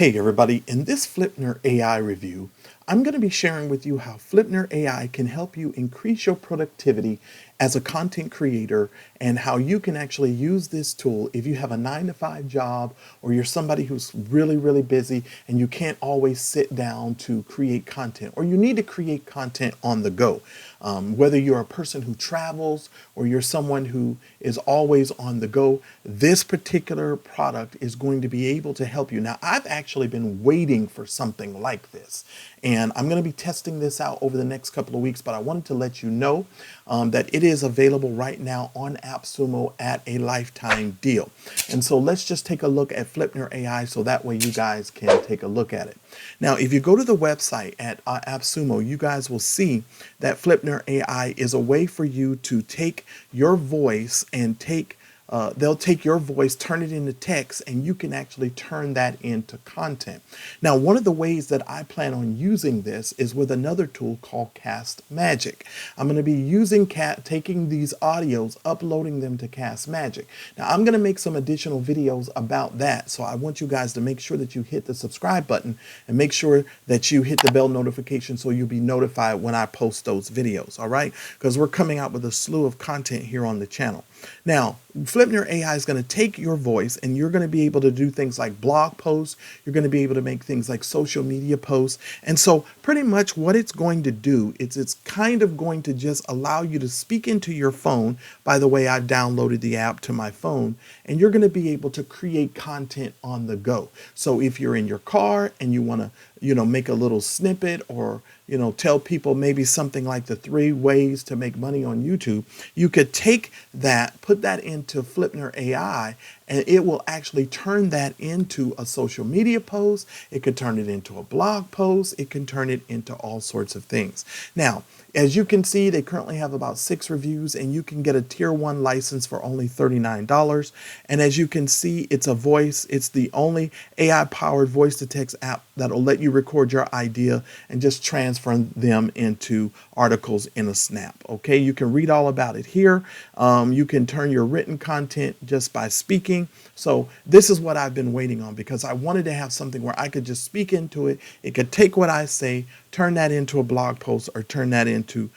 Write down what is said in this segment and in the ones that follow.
Hey everybody, in this Flipner AI review, I'm going to be sharing with you how Flipner AI can help you increase your productivity as a content creator and how you can actually use this tool if you have a 9-to-5 job or you're somebody who's really busy and you can't always sit down to create content, or you need to create content on the go. Whether you're a person who travels or you're someone who is always on the go, this particular product is going to be able to help you. Now, I've actually been waiting for something like this, and I'm going to be testing this out over the next couple of weeks, but I wanted to let you know that it is available right now on appsumo at a lifetime deal. And so let's just take a look at Flipner AI so that way you guys can take a look at it. Now, if you go to the website at appsumo, you guys will see that Flipner AI is a way for you to take your voice and they'll take your voice, turn it into text, and you can actually turn that into content. Now, one of the ways that I plan on using this is with another tool called Cast Magic. I'm going to be using taking these audios, uploading them to Cast Magic. Now, I'm going to make some additional videos about that, so I want you guys to make sure that you hit the subscribe button and make sure that you hit the bell notification so you'll be notified when I post those videos, all right? Because we're coming out with a slew of content here on the channel. Now, Flipner AI is going to take your voice and you're going to be able to do things like blog posts. You're going to be able to make things like social media posts. And so pretty much what it's going to do is it's kind of going to just allow you to speak into your phone. By the way, I've downloaded the app to my phone, and you're going to be able to create content on the go. So if you're in your car and you want to, make a little snippet or, tell people maybe something like the 3 ways to make money on YouTube, you could take that, put that into Flipner AI, and it will actually turn that into a social media post. It could turn it into a blog post. It can turn it into all sorts of things. Now, as you can see, they currently have about 6 reviews, and you can get a tier 1 license for only $39. And as you can see, it's the only AI powered voice to text app that'll let you record your idea and just transfer them into articles in a snap. Okay, you can read all about it here. You can turn your written content just by speaking. So this is what I've been waiting on, because I wanted to have something where I could just speak into it. It could take what I say, turn that into a blog post, or turn that into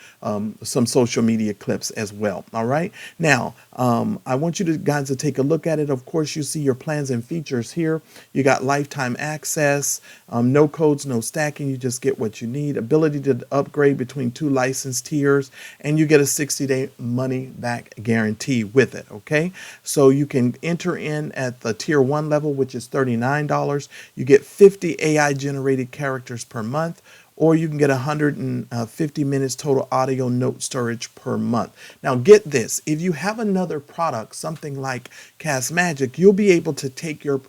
some social media clips as well. All right. Now, I want you guys to take a look at it. Of course, you see your plans and features here. You got lifetime access, no codes, no stacking. You just get what you need. Ability to upgrade between 2 license tiers, and you get a 60-day money back guarantee with it. Okay. So you can enter in at the tier 1 level, which is $39. You get 50 AI generated characters per month, or you can get 150 minutes total audio note storage per month. Now get this, if you have another product, something like Cast Magic, you'll be able to take your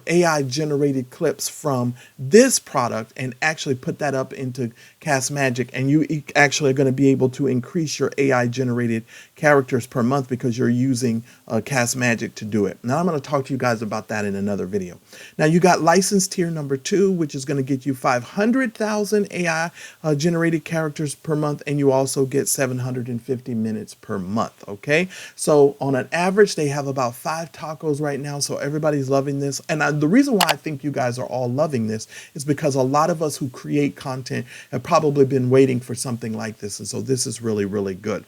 AI generated clips from this product and actually put that up into Cast Magic, and you actually are going to be able to increase your AI generated characters per month because you're using Cast Magic to do it. Now I'm going to talk to you guys about that in another video. Now you got license tier number 2, which is going to get you 500,000 AI generated characters per month, and you also get 750 minutes per month. Okay, so on an average they have about 5 tacos right now, so everybody's loving this. And the reason why I think you guys are all loving this is because a lot of us who create content have probably been waiting for something like this, and so this is really good.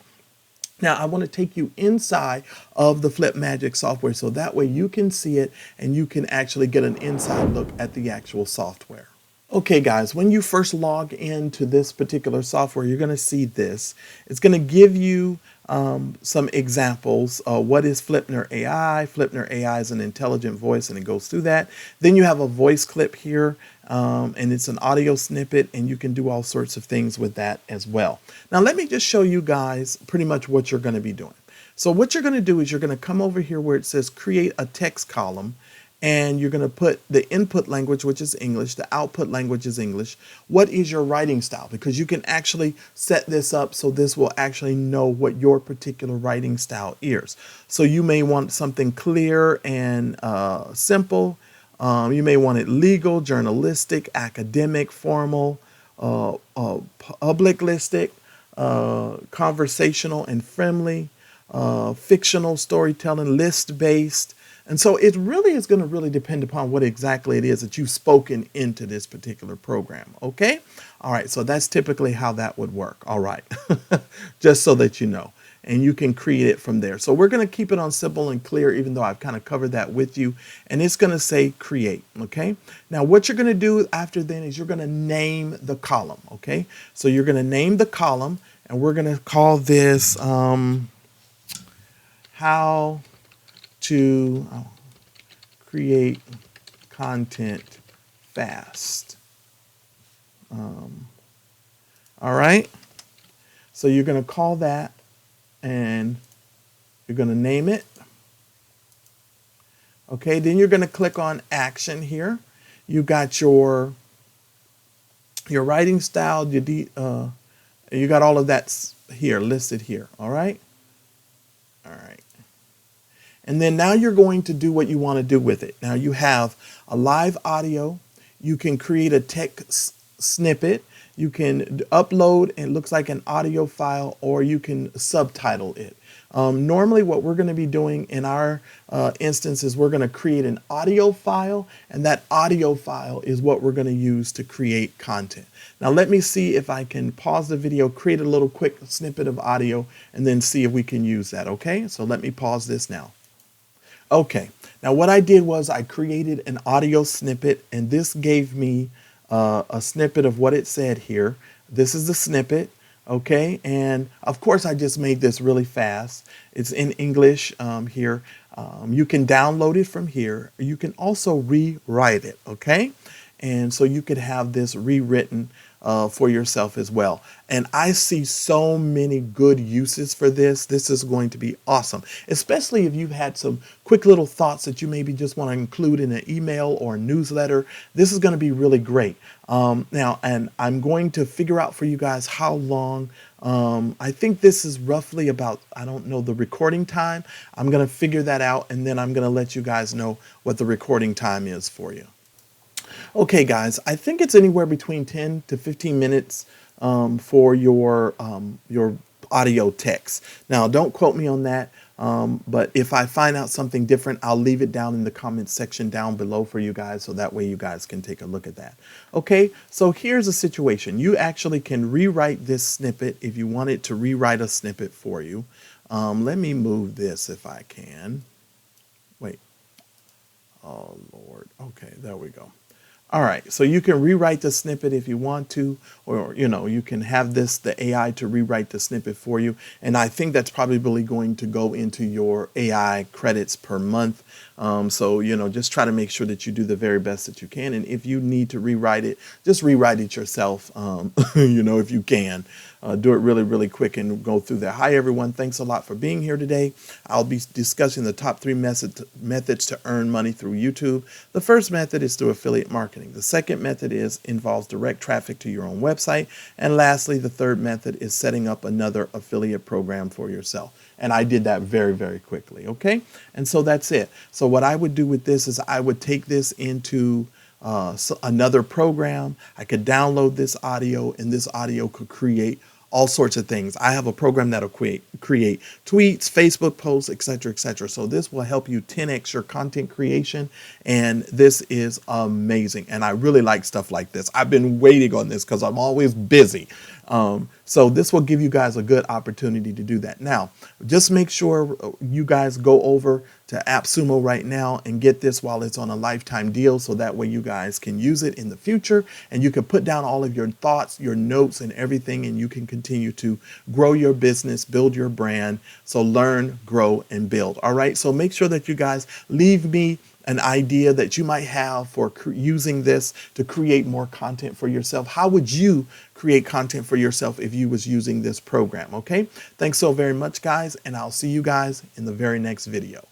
Now, I want to take you inside of the Flip Magic software so that way you can see it and you can actually get an inside look at the actual software. Okay, guys, when you first log into this particular software, you're going to see this. It's going to give you some examples. What is Flipner AI? Flipner AI is an intelligent voice, and it goes through that. Then you have a voice clip here, and it's an audio snippet, and you can do all sorts of things with that as well. Now, let me just show you guys pretty much what you're going to be doing. So what you're going to do is you're going to come over here where it says create a text column, and you're going to put the input language, which is English, the output language is English. What is your writing style? Because you can actually set this up so this will actually know what your particular writing style is. So you may want something clear and simple. You may want it legal, journalistic, academic, formal, publicistic, conversational and friendly, fictional storytelling, list-based, And so it really is going to really depend upon what exactly it is that you've spoken into this particular program. Okay. All right. So that's typically how that would work. All right. Just so that you know. And you can create it from there. So we're going to keep it on simple and clear, even though I've kind of covered that with you. And it's going to say create. Okay. Now what you're going to do after then is you're going to name the column. Okay. So you're going to name the column, and we're going to call this how to create content fast. All right. So you're going to call that, and you're going to name it. Okay. Then you're going to click on action here. You got your writing style, you got all of that here listed here. All right. All right. And then now you're going to do what you want to do with it. Now you have a live audio. You can create a text snippet. You can upload, it looks like an audio file, or you can subtitle it. Normally what we're going to be doing in our instance is we're going to create an audio file, and that audio file is what we're going to use to create content. Now let me see if I can pause the video, create a little quick snippet of audio, and then see if we can use that. Okay, so let me pause this now. Okay, now what I did was I created an audio snippet, and this gave me a snippet of what it said here. This is the snippet, okay? And of course I just made this really fast. It's in English here. You can download it from here. You can also rewrite it, okay? And so you could have this rewritten for yourself as well. And I see so many good uses for this. This is going to be awesome, especially if you've had some quick little thoughts that you maybe just want to include in an email or a newsletter. This is going to be really great. Now, and I'm going to figure out for you guys how long. I think this is roughly about, I don't know the recording time. I'm going to figure that out, and then I'm going to let you guys know what the recording time is for you. Okay, guys, I think it's anywhere between 10 to 15 minutes for your audio text. Now, don't quote me on that, but if I find out something different, I'll leave it down in the comments section down below for you guys, so that way you guys can take a look at that. Okay, so here's a situation. You actually can rewrite this snippet if you want it to rewrite a snippet for you. Let me move this if I can. Wait. Oh, Lord. Okay, there we go. All right, so you can rewrite the snippet if you want to, or you can have the AI to rewrite the snippet for you. And I think that's probably going to go into your AI credits per month. So just try to make sure that you do the very best that you can. And if you need to rewrite it, just rewrite it yourself. If you can. Do it really, really quick and go through there. Hi, everyone. Thanks a lot for being here today. I'll be discussing the top 3 methods to earn money through YouTube. The first method is through affiliate marketing. The second method involves direct traffic to your own website. And lastly, the third method is setting up another affiliate program for yourself. And I did that very, very quickly. Okay. And so that's it. So what I would do with this is I would take this into another program. I could download this audio, and this audio could create all sorts of things. I have a program that'll create tweets, Facebook posts, etc., etc. So this will help you 10x your content creation, and this is amazing. And I really like stuff like this. I've been waiting on this because I'm always busy. So this will give you guys a good opportunity to do that. Now, just make sure you guys go over to AppSumo right now and get this while it's on a lifetime deal, so that way you guys can use it in the future, and you can put down all of your thoughts, your notes, and everything, and you can continue to grow your business, build your brand. So learn, grow, and build. All right. So make sure that you guys leave me an idea that you might have for using this to create more content for yourself. How would you create content for yourself if you was using this program? Okay. Thanks so very much, guys. And I'll see you guys in the very next video.